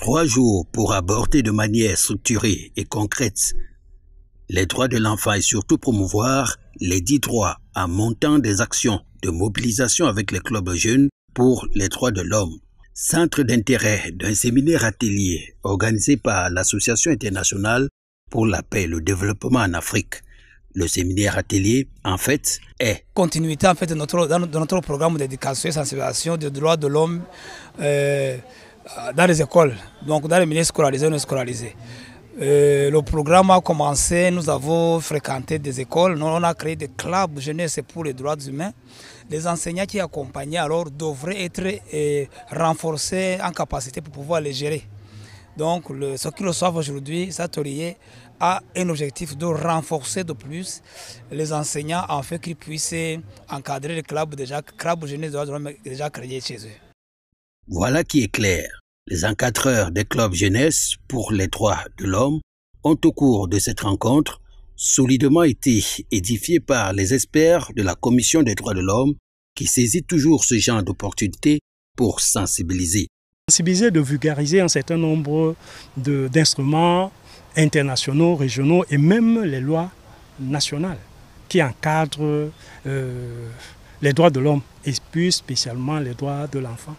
3 jours pour aborder de manière structurée et concrète les droits de l'enfant et surtout promouvoir les 10 droits en montant des actions de mobilisation avec les clubs jeunes pour les droits de l'homme. Centre d'intérêt d'un séminaire atelier organisé par l'Association internationale pour la paix et le développement en Afrique. Le séminaire atelier, en fait, est continuité de notre programme d'éducation et sensibilisation des droits de l'homme dans les écoles, donc dans les milieux scolarisés et non scolarisés. Le programme a commencé, nous avons fréquenté des écoles, nous on a créé des clubs jeunesse pour les droits humains. Les enseignants qui accompagnaient alors devraient être renforcés en capacité pour pouvoir les gérer. Donc ceux qui reçoivent aujourd'hui, cet atelier a un objectif de renforcer de plus les enseignants afin qu'ils puissent encadrer les clubs jeunesse de droits de l'homme déjà créés chez eux. Voilà qui est clair. Les encadreurs des clubs jeunesse pour les droits de l'homme ont au cours de cette rencontre solidement été édifiés par les experts de la Commission des droits de l'homme qui saisit toujours ce genre d'opportunités pour sensibiliser. Sensibiliser, de vulgariser un certain nombre d'instruments internationaux, régionaux et même les lois nationales qui encadrent les droits de l'homme et plus spécialement les droits de l'enfant.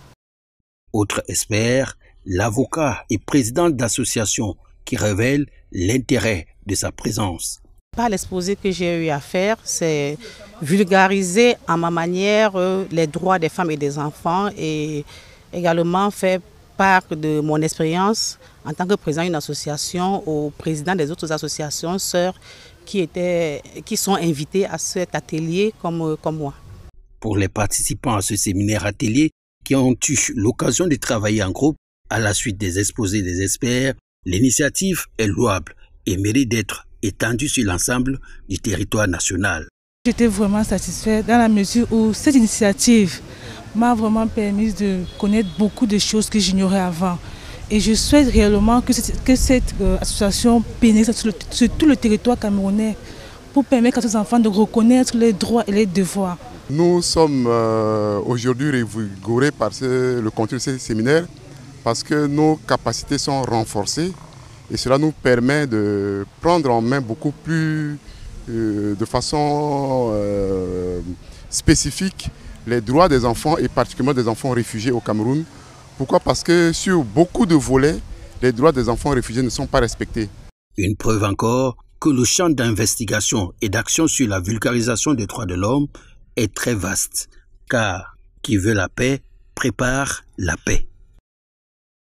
Autre expert, l'avocat et président d'association qui révèle l'intérêt de sa présence. Par l'exposé que j'ai eu à faire, c'est vulgariser à ma manière les droits des femmes et des enfants et également faire part de mon expérience en tant que président d'une association aux présidents des autres associations sœurs qui sont invités à cet atelier comme moi. Pour les participants à ce séminaire atelier qui ont eu l'occasion de travailler en groupe à la suite des exposés des experts, l'initiative est louable et mérite d'être étendue sur l'ensemble du territoire national. J'étais vraiment satisfait dans la mesure où cette initiative m'a vraiment permis de connaître beaucoup de choses que j'ignorais avant. Et je souhaite réellement que cette association pénètre sur tout le territoire camerounais pour permettre à ces enfants de reconnaître les droits et les devoirs. Nous sommes aujourd'hui revigorés par le contenu de ce séminaire parce que nos capacités sont renforcées et cela nous permet de prendre en main beaucoup plus de façon spécifique les droits des enfants et particulièrement des enfants réfugiés au Cameroun. Pourquoi? Parce que sur beaucoup de volets, les droits des enfants réfugiés ne sont pas respectés. Une preuve encore que le champ d'investigation et d'action sur la vulgarisation des droits de l'homme est très vaste, car qui veut la paix prépare la paix.